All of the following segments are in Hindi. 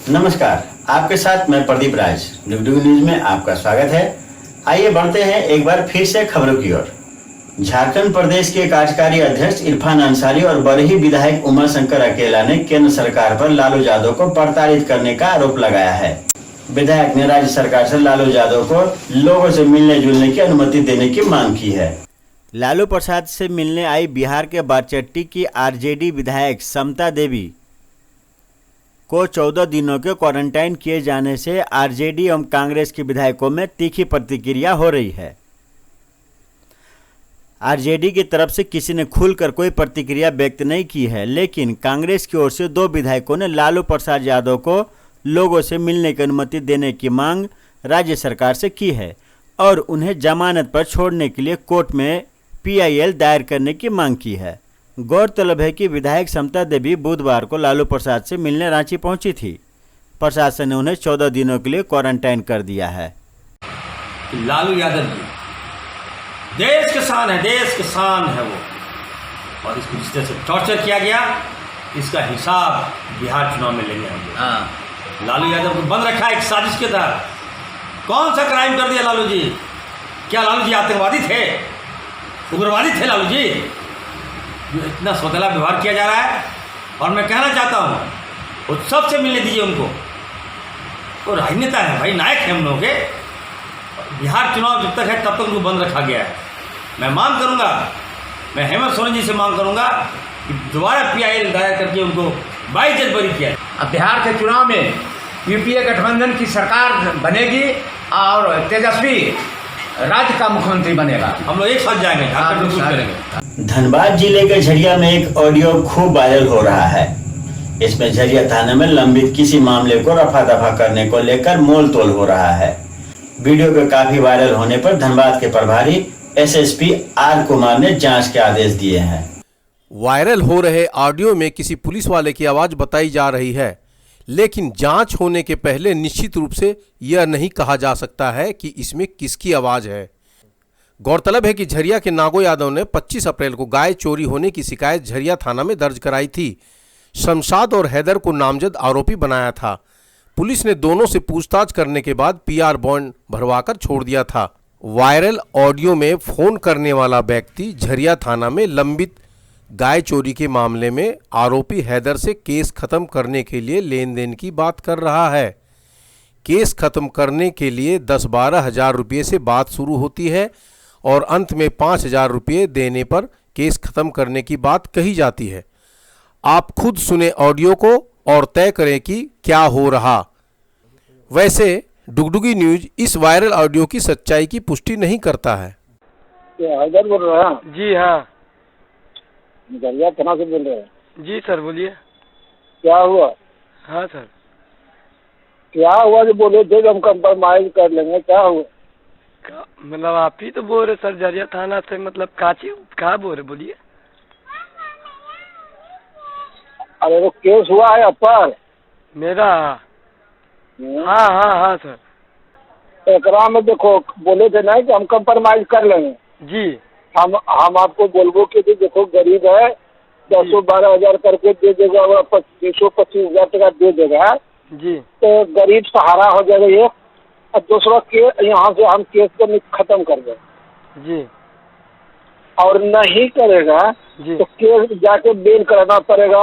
नमस्कार, आपके साथ मैं प्रदीप राज। डुगडुगी न्यूज में आपका स्वागत है। आइए बढ़ते हैं एक बार फिर से खबरों की ओर। झारखंड प्रदेश के कार्यकारी अध्यक्ष इरफान अंसारी और बरही विधायक उमा शंकर अकेला ने केंद्र सरकार पर लालू यादव को प्रताड़ित करने का आरोप लगाया है। विधायक ने राज्य सरकार से लालू यादव को लोगों से मिलने जुलने की अनुमति देने की मांग की है। लालू प्रसाद से मिलने आई बिहार के बारचट्टी की आरजेडी विधायक समता देवी को 14 दिनों के क्वारंटाइन किए जाने से आरजेडी एवं कांग्रेस के विधायकों में तीखी प्रतिक्रिया हो रही है। आरजेडी की तरफ से किसी ने खुलकर कोई प्रतिक्रिया व्यक्त नहीं की है, लेकिन कांग्रेस की ओर से 2 विधायकों ने लालू प्रसाद यादव को लोगों से मिलने की अनुमति देने की मांग राज्य सरकार से की है और उन्हें जमानत पर छोड़ने के लिए कोर्ट में पीआईएल दायर करने की मांग की है। गौरतलब है कि विधायक समता देवी बुधवार को लालू प्रसाद से मिलने रांची पहुंची थी। प्रशासन ने उन्हें 14 दिनों के लिए क्वारंटाइन कर दिया है। लालू यादव जी देश के शान है, देश के शान है वो, और इसको जिस तरह से टॉर्चर किया गया इसका हिसाब बिहार चुनाव में लेंगे हम लोग। लालू यादव को बंद रखा एक साजिश के तहत। कौन सा क्राइम कर दिया लालू जी? क्या लालू जी आतंकवादी थे, उग्रवादी थे लालू जी? इतना सौतेला व्यवहार किया जा रहा है। और मैं कहना चाहता हूँ वो सबसे मिलने दीजिए उनको। वो राजनेता है भाई, नायक है हम लोगों के। बिहार चुनाव जब तक है तब तक उनको बंद रखा गया है। मैं मांग करूँगा, मैं हेमंत सोरेन जी से मांग करूँगा कि दोबारा पीआईएल दायर करके उनको 22 जनवरी किया। अब बिहार के चुनाव में यूपीए गठबंधन की सरकार बनेगी और तेजस्वी राज्य का मुख्यमंत्री बनेगा। हम लोग एक साथ जाएंगे, झारखंड में करेंगे। धनबाद जिले के झरिया में एक ऑडियो खूब वायरल हो रहा है। इसमें झरिया थाने में लंबित किसी मामले को रफा दफा करने को लेकर मोल तोल हो रहा है। वीडियो के काफी वायरल होने पर धनबाद के प्रभारी एसएसपी आर कुमार ने जांच के आदेश दिए हैं। वायरल हो रहे ऑडियो में किसी पुलिस वाले की आवाज बताई जा रही है, लेकिन जांच होने के पहले निश्चित रूप से यह नहीं कहा जा सकता है कि इसमें किसकी आवाज़ है। गौरतलब है कि झरिया के नागो यादव ने 25 अप्रैल को गाय चोरी होने की शिकायत झरिया थाना में दर्ज कराई थी। शमशाद और हैदर को नामजद आरोपी बनाया था। पुलिस ने दोनों से पूछताछ करने के बाद पीआर बॉन्ड भरवाकर छोड़ दिया था। वायरल ऑडियो में फोन करने वाला व्यक्ति झरिया थाना में लंबित गाय चोरी के मामले में आरोपी हैदर से केस खत्म करने के लिए लेन देन की बात कर रहा है। केस खत्म करने के लिए 10-12 हज़ार रुपये से बात शुरू होती है और अंत में 5,000 रुपये देने पर केस खत्म करने की बात कही जाती है। आप खुद सुने ऑडियो को और तय करें कि क्या हो रहा। वैसे डुगडुगी न्यूज इस वायरल ऑडियो की सच्चाई की पुष्टि नहीं करता है। हैदर बोल रहा है? जी हाँ। झरिया थाना से बोल रहे हैं? जी सर बोलिए। क्या हुआ? हाँ सर। क्या हुआ जो बोले थे हम कंप्रोमाइज कर लेंगे, क्या हुआ? मतलब आप ही तो बोल रहे सर, झरिया थाना से मतलब काची कहाँ बोल रहे, बोलिए। अरे वो केस हुआ है अपर मेरा? हाँ हाँ हाँ सर। एकरा में देखो बोले थे ना कि हम कंप्रोमाइज कर लेंगे। जी। हम आपको बोलबो कि देखो गरीब है, 10-12 हज़ार करके दे देगा और 25 हज़ार टका दे देगा जी, तो गरीब सहारा हो जाएगा ये। और दूसरा केस यहाँ से हम केस को खत्म कर देंगे जी, और नहीं करेगा जी, तो केस जाके बेल कराना पड़ेगा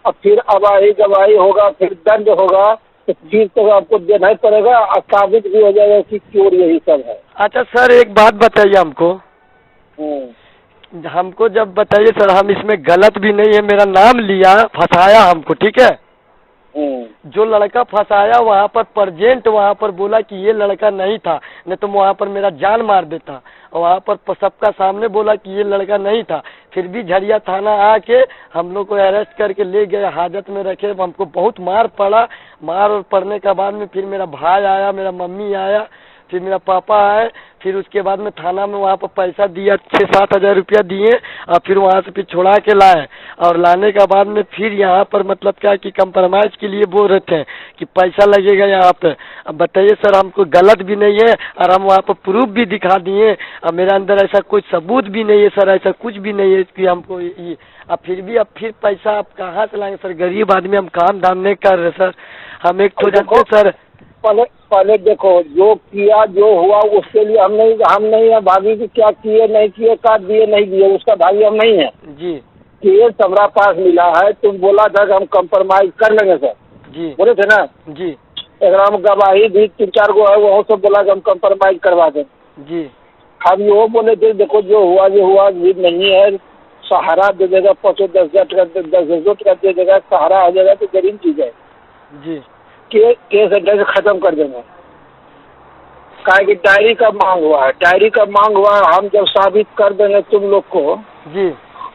और फिर अवाही गवाही होगा, फिर दंड होगा, तो फिर तो आपको देना ही पड़ेगा और साबित भी हो जाएगा कि चोर यही सब है। अच्छा सर एक बात बताइए हमको। हमको जब बताइए सर, हम इसमें गलत भी नहीं है, मेरा नाम लिया, फंसाया हमको, ठीक है। जो लड़का फंसाया वहाँ पर प्रेजेंट, वहाँ पर बोला कि ये लड़का नहीं था, नहीं तो वहाँ पर मेरा जान मार देता। और वहाँ पर सबका सामने बोला कि ये लड़का नहीं था, फिर भी झरिया थाना आके हम लोग को अरेस्ट करके ले गए, हाजत में रखे। हमको बहुत मार पड़ा। मार और पड़ने के बाद में फिर मेरा भाई आया, मेरा मम्मी आया, फिर मेरा पापा आए, फिर उसके बाद में थाना में वहाँ पर पैसा दिया, 6-7 हज़ार रुपया दिए और फिर वहाँ से फिर छुड़ा के लाए। और लाने के बाद में फिर यहाँ पर मतलब क्या कि कंप्रोमाइज़ के लिए बोल रहे थे कि पैसा लगेगा यहाँ पे। अब बताइए सर, हमको गलत भी नहीं है और हम वहाँ पर प्रूफ भी दिखा दिए और मेरे अंदर ऐसा कोई सबूत भी नहीं है सर, ऐसा कुछ भी नहीं है कि हमको ये। अब फिर भी अब फिर पैसा आप कहाँ से लाएंगे सर? गरीब आदमी, हम काम धाम नहीं कर रहे सर। हम एक तो देखो, जानते सर। पहले देखो, जो किया जो हुआ उसके लिए हम नहीं है भाभी की, क्या किए नहीं किए, काट दिए नहीं दिए, उसका भागी हम नहीं है जी केस हमारा पास मिला है। तुम बोला था कि हम कंप्रोमाइज कर लेंगे सर, जी बोले थे ना। जी एक हम गवाही भी 3-4 गो है, वो सब बोला कि हम कंप्रोमाइज करवा दें। जी हम वो बोले थे देखो जो हुआ भी नहीं है, सहारा दे देगा 5-10 टका दे देगा, सहारा आ जाएगा तो जरूरी चीज है। जी केस एड्रेस खत्म कर देंगे। काहे कि डायरी का मांग हुआ है, हम जब साबित कर देंगे तुम लोग को, जी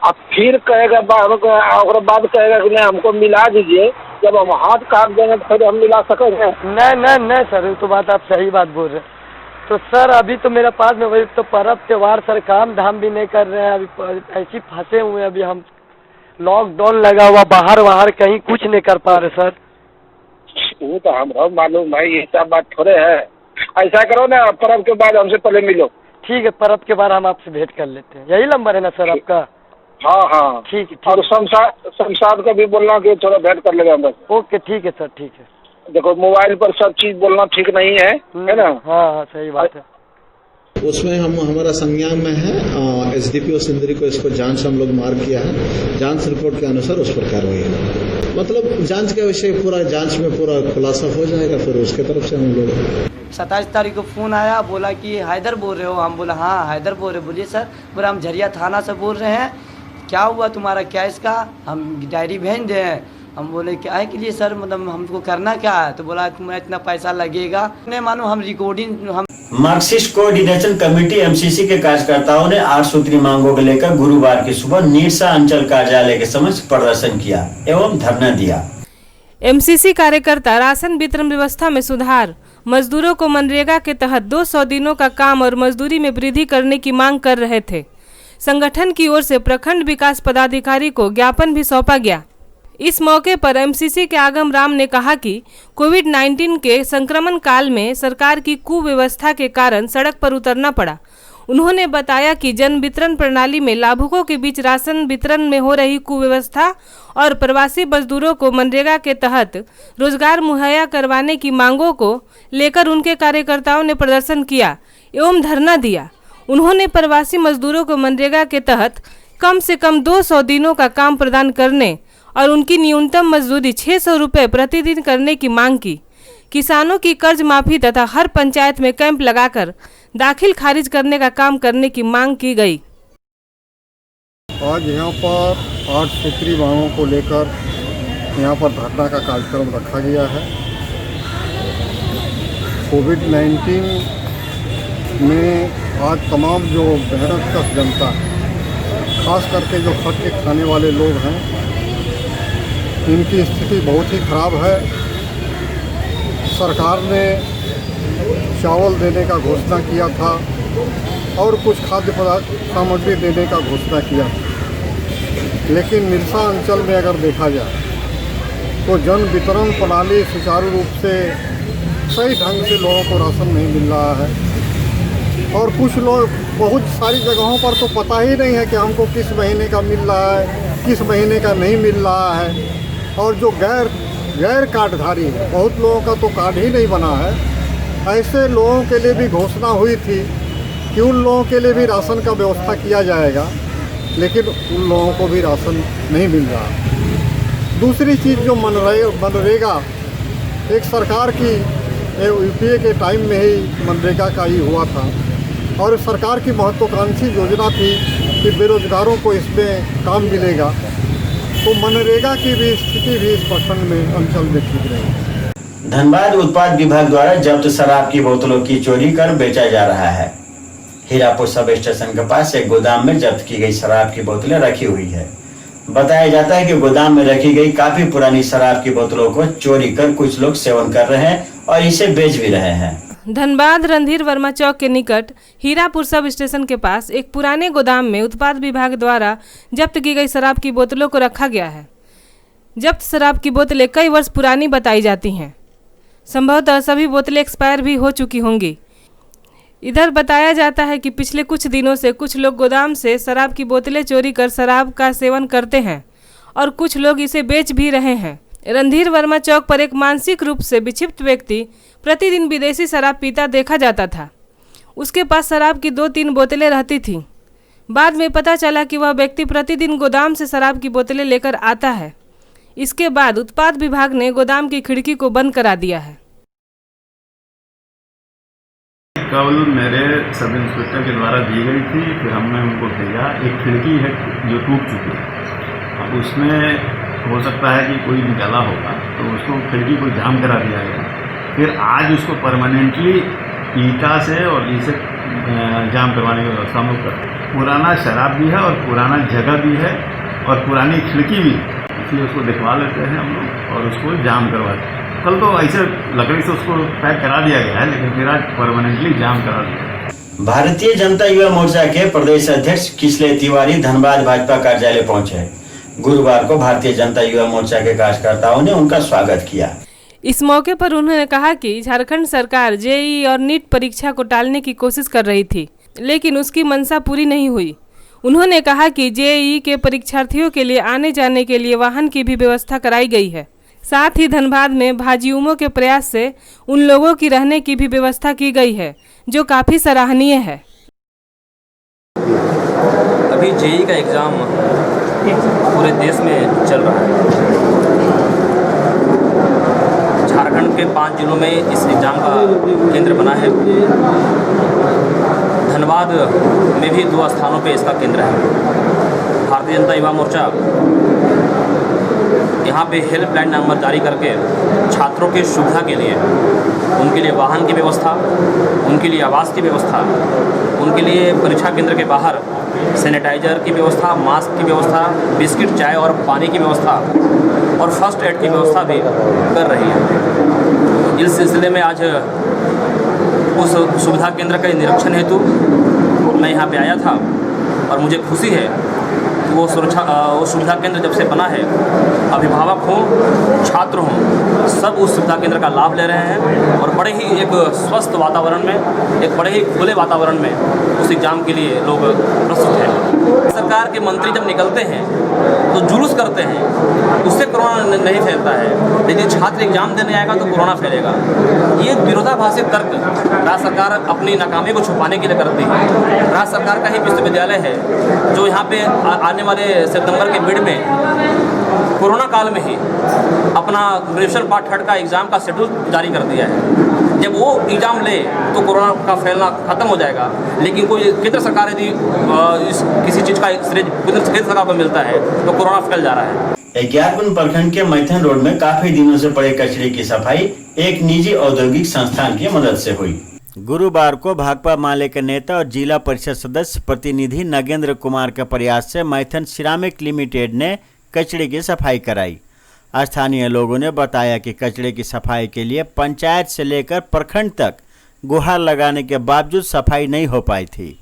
अब फिर कहेगा और बाद कहेगा कि नहीं हमको मिला दीजिए, जब हम हाथ काट देंगे तो फिर हम मिला सकेंगे? नहीं सर, तो बात आप सही बात बोल रहे हैं। तो सर अभी तो मेरे पास में वही तो पर्व त्योहार सर, काम धाम भी नहीं कर रहे हैं, अभी ऐसे फंसे हुए हैं। अभी हम लॉकडाउन लगा हुआ, बाहर कहीं कुछ नहीं कर पा रहे सर। वो तो हम मालूम भाई, ये सब बात थोड़े है। ऐसा करो ना, पर्व के बाद हमसे पहले मिलो। ठीक है, पर्व के बाद हम आपसे भेंट कर लेते हैं। यही नंबर है ना सर आपका? हाँ ठीक है। और शमशाद का भी बोलना कि थोड़ा भेंट कर लेगा बस। ओके ठीक है सर, ठीक है। देखो मोबाइल पर सब चीज बोलना ठीक नहीं है ना? हाँ सही बात है। उसमें हमारा संज्ञान में है, एसडीपीओ सिंदरी को इसको जांच हम लोग मार्क किया है। जांच रिपोर्ट के अनुसार उस पर कार्रवाई होगी। मतलब जांच का विषय पूरा जांच में पूरा खुलासा हो जाएगा, फिर उसके तरफ से हम लोग 27 तारीख को फ़ोन आया, बोला कि हैदर बोल रहे हो? हम बोला हाँ हैदर बोल रहे। बोलिए सर। बोला हम झरिया थाना से बोल रहे हैं, क्या हुआ तुम्हारा केस का? हम डायरी भेज दें। हम बोले क्या है के लिए सर, मतलब हमको करना क्या है? तो बोला तुम्हें इतना पैसा लगेगा। नहीं मानो हम रिकॉर्डिंग हम मार्क्सिस्ट कोऑर्डिनेशन कमेटी एमसीसी के कार्यकर्ताओं ने 8 सूत्री मांगों को लेकर गुरुवार की सुबह नीरसा अंचल कार्यालय के समक्ष प्रदर्शन किया एवं धरना दिया। एमसीसी कार्यकर्ता राशन वितरण व्यवस्था में सुधार, मजदूरों को मनरेगा के तहत 200 दिनों का काम और मजदूरी में वृद्धि करने की मांग कर रहे थे। संगठन की ओर से प्रखंड विकास पदाधिकारी को ज्ञापन भी सौंपा गया। इस मौके पर एमसीसी के आगम राम ने कहा कि कोविड-19 के संक्रमण काल में सरकार की कुव्यवस्था के कारण सड़क पर उतरना पड़ा। उन्होंने बताया कि जन वितरण प्रणाली में लाभुकों के बीच राशन वितरण में हो रही कुव्यवस्था और प्रवासी मजदूरों को मनरेगा के तहत रोजगार मुहैया करवाने की मांगों को लेकर उनके कार्यकर्ताओं ने प्रदर्शन किया एवं धरना दिया। उन्होंने प्रवासी मजदूरों को मनरेगा के तहत कम से कम 200 दिनों का काम प्रदान करने और उनकी न्यूनतम मजदूरी 600 रुपये प्रतिदिन करने की मांग की। किसानों की कर्ज माफी तथा हर पंचायत में कैंप लगाकर दाखिल खारिज करने का काम करने की मांग की गई। आज यहाँ पर 8 सूत्री मांगों को लेकर यहाँ पर धरना का कार्यक्रम रखा गया है। कोविड-19 में आज तमाम जो मेहनत कश जनता है, खास करके जो खट के खाने वाले लोग हैं, इनकी स्थिति बहुत ही खराब है। सरकार ने चावल देने का घोषणा किया था और कुछ खाद्य पदार्थ सामग्री देने का घोषणा किया था, लेकिन नीरसा अंचल में अगर देखा जाए तो जन वितरण प्रणाली सुचारू रूप से सही ढंग से लोगों को राशन नहीं मिल रहा है। और कुछ लोग बहुत सारी जगहों पर तो पता ही नहीं है कि हमको किस महीने का मिल रहा है, किस महीने का नहीं मिल रहा है। और जो गैर कार्डधारी है, बहुत लोगों का तो कार्ड ही नहीं बना है, ऐसे लोगों के लिए भी घोषणा हुई थी कि उन लोगों के लिए भी राशन का व्यवस्था किया जाएगा, लेकिन उन लोगों को भी राशन नहीं मिल रहा। दूसरी चीज़ जो मनरेगा एक सरकार की यूपीए के टाइम में ही मनरेगा का ही हुआ था और सरकार की महत्वाकांक्षी योजना थी कि बेरोजगारों को इसमें काम मिलेगा, तो मनरेगा की भी स्थिति भी इस प्रखंड में अंचल में ठीक रही। धनबाद उत्पाद विभाग द्वारा जब्त शराब की बोतलों की चोरी कर बेचा जा रहा है। हीरापुर सब स्टेशन के पास एक गोदाम में जब्त की गई शराब की बोतलें रखी हुई है। बताया जाता है कि गोदाम में रखी गई काफी पुरानी शराब की बोतलों को चोरी कर कुछ लोग सेवन कर रहे हैं और इसे बेच भी रहे हैं। धनबाद रणधीर वर्मा चौक के निकट हीरापुर सब स्टेशन के पास एक पुराने गोदाम में उत्पाद विभाग द्वारा जब्त की गई शराब की बोतलों को रखा गया है। जब्त शराब की बोतलें कई वर्ष पुरानी बताई जाती हैं। संभवतः सभी बोतलें एक्सपायर भी हो चुकी होंगी। इधर बताया जाता है कि पिछले कुछ दिनों से कुछ लोग गोदाम से शराब की बोतलें चोरी कर शराब का सेवन करते हैं और कुछ लोग इसे बेच भी रहे हैं। रणधीर वर्मा चौक पर एक मानसिक रूप से विक्षिप्त व्यक्ति प्रतिदिन विदेशी शराब पीता देखा जाता था। उसके पास शराब की 2-3 बोतलें रहती थीं। बाद में पता चला कि वह व्यक्ति प्रतिदिन गोदाम से शराब की बोतलें लेकर आता है। इसके बाद उत्पाद विभाग ने गोदाम की खिड़की को बंद करा दिया है। कल मेरे सब इंस्पेक्टर के द्वारा दी गई थी, फिर हमने उनको भेजा। एक खिड़की है जो टूट चुकी है, अब उसमें हो सकता है कि कोई निकाला होगा, तो उसको खिड़की को जाम करा दिया गया। फिर आज उसको परमानेंटली ईटा से और इसे जाम करवाने की व्यवस्था हम लोग करते हैं। पुराना शराब भी है और पुराना जगह भी है और पुरानी खिड़की भी, इसलिए उसको दिखवा लेते हैं हम लोग और उसको जाम करवाते हैं। कल तो ऐसे लकड़ी से उसको पैक करा दिया गया है, लेकिन फिर आज परमानेंटली जाम करा दिया। भारतीय जनता युवा मोर्चा के प्रदेश अध्यक्ष किसले तिवारी धनबाद भाजपा कार्यालय पहुंचे। गुरुवार को भारतीय जनता युवा मोर्चा के कार्यकर्ताओं ने उनका स्वागत किया। इस मौके पर उन्होंने कहा कि झारखंड सरकार जेईई और नीट परीक्षा को टालने की कोशिश कर रही थी, लेकिन उसकी मंशा पूरी नहीं हुई। उन्होंने कहा कि जेईई के परीक्षार्थियों के लिए आने जाने के लिए वाहन की भी व्यवस्था कराई गई है। साथ ही धनबाद में भाजयुमो के प्रयास से उन लोगों की रहने की भी व्यवस्था की गई है, जो काफ़ी सराहनीय है। अभी जेईई का एग्ज़ाम पूरे देश में चल रहा है। झारखंड के 5 जिलों में इस एग्ज़ाम का केंद्र बना है। धनबाद में भी 2 स्थानों पे इसका केंद्र है। भारतीय जनता युवा मोर्चा यहाँ पे हेल्पलाइन नंबर जारी करके छात्रों की सुविधा के लिए, उनके लिए वाहन की व्यवस्था, उनके लिए आवास की व्यवस्था, उनके लिए परीक्षा केंद्र के बाहर सैनिटाइजर की व्यवस्था, मास्क की व्यवस्था, बिस्किट, चाय और पानी की व्यवस्था और फर्स्ट एड की व्यवस्था भी कर रही है। इस सिलसिले में आज उस सुविधा केंद्र के निरीक्षण हेतु मैं यहाँ पे आया था और मुझे खुशी है कि वो सुविधा केंद्र जब से बना है, अभिभावक हों, छात्र हों, सब उस सुविधा केंद्र का लाभ ले रहे हैं और बड़े ही एक स्वस्थ वातावरण में, एक बड़े ही खुले वातावरण में उस एग्ज़ाम के लिए लोग प्रस्तुत हैं। सरकार के मंत्री जब निकलते हैं तो जुलूस करते हैं, उससे कोरोना नहीं फैलता है, लेकिन छात्र एग्जाम देने आएगा तो कोरोना फैलेगा। ये विरोधाभासी तर्क राज्य सरकार अपनी नाकामी को छुपाने के लिए करती है। राज्य सरकार का ही विश्वविद्यालय है जो यहाँ पे आने वाले सितंबर के मिड में कोरोना काल में ही अपना ग्रेजुएशन पार्ट 3 का एग्ज़ाम का शेड्यूल जारी कर दिया है। जब वो एग्ज़ाम ले तो कोरोना का फैलना खत्म हो जाएगा, लेकिन कोई केंद्र सरकार यदि किसी चीज़ का श्रेय केंद्र सरकार को मिलता है तो कोरोना फैल जा रहा है। ज्ञारकुंड प्रखंड के मैथन रोड में काफी दिनों से पड़े कचरे की सफाई एक निजी औद्योगिक संस्थान की मदद से हुई। गुरुवार को भाकपा माले के नेता और जिला परिषद सदस्य प्रतिनिधि नगेंद्र कुमार के प्रयास से मैथन सिरामिक लिमिटेड ने कचरे की सफाई कराई। स्थानीय लोगों ने बताया कि कचरे की सफाई के लिए पंचायत से लेकर प्रखंड तक गुहार लगाने के बावजूद सफाई नहीं हो पाई थी।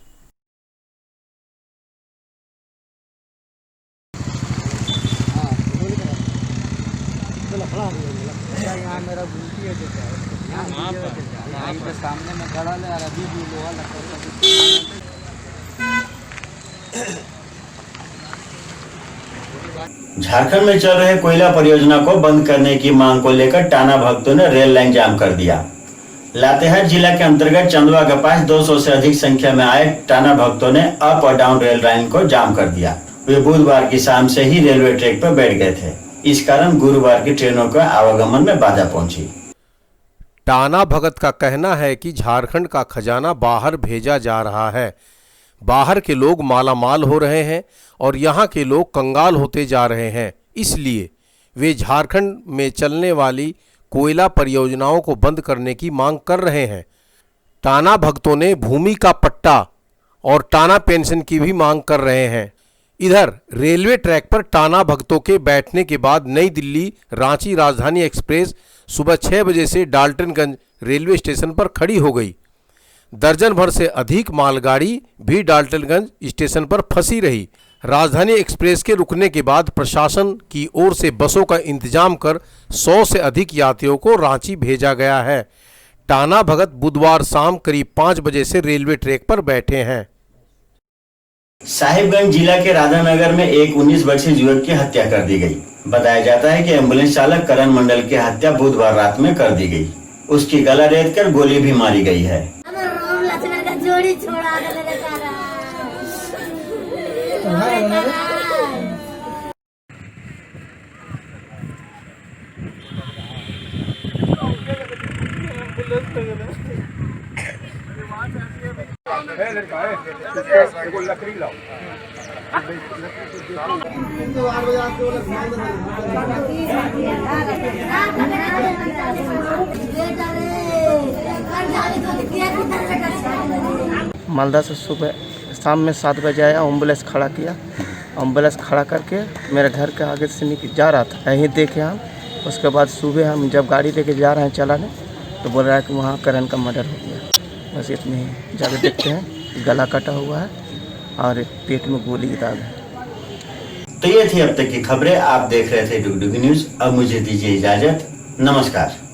सामने में खड़ा है और अभी भी लोहा झारखंड में चल रहे कोयला परियोजना को बंद करने की मांग को लेकर टाना भक्तों ने रेल लाइन जाम कर दिया। लातेहार जिला के अंतर्गत चंदवा के पास 200 से अधिक संख्या में आए टाना भक्तों ने अप और डाउन रेल लाइन को जाम कर दिया। वे बुधवार की शाम से ही रेलवे ट्रैक पर बैठ गए थे। इस कारण गुरुवार की ट्रेनों का आवागमन में बाधा पहुंची। टाना भगत का कहना है कि झारखंड का खजाना बाहर भेजा जा रहा है। बाहर के लोग मालामाल हो रहे हैं और यहाँ के लोग कंगाल होते जा रहे हैं। इसलिए वे झारखंड में चलने वाली कोयला परियोजनाओं को बंद करने की मांग कर रहे हैं। टाना भक्तों ने भूमि का पट्टा और टाना पेंशन की भी मांग कर रहे हैं। इधर रेलवे ट्रैक पर टाना भक्तों के बैठने के बाद नई दिल्ली रांची राजधानी एक्सप्रेस सुबह 6 बजे से डाल्टनगंज रेलवे स्टेशन पर खड़ी हो गई। दर्जन भर से अधिक मालगाड़ी भी डाल्टनगंज स्टेशन पर फंसी रही। राजधानी एक्सप्रेस के रुकने के बाद प्रशासन की ओर से बसों का इंतजाम कर 100 से अधिक यात्रियों को रांची भेजा गया है। टाना भगत बुधवार शाम करीब 5 बजे से रेलवे ट्रैक पर बैठे हैं। साहिबगंज जिला के राधानगर में एक 19 वर्षीय युवक की हत्या कर दी गई। बताया जाता है कि एम्बुलेंस चालक करण मंडल की हत्या बुधवार रात में कर दी गई। उसकी गला रेत कर गोली भी मारी गई है। जोड़ी छोड़ा लकड़ी लाओ। मालदा से सुबह शाम में 7 बजे आया, एम्बुलेंस खड़ा किया। एम्बुलेंस खड़ा करके मेरे घर के आगे से जा रहा था, यहीं देखे हम। उसके बाद सुबह हम जब गाड़ी लेके जा रहे हैं चलाने तो बोल रहा है कि वहाँ करण का मर्डर हो गया। बस इतनी ही। जाकर देखते हैं गला कटा हुआ है और पेट में गोली की दाग है। तो ये थी अब तक की खबरें। आप देख रहे थे डुगडुगी न्यूज। अब मुझे दीजिए इजाजत। नमस्कार।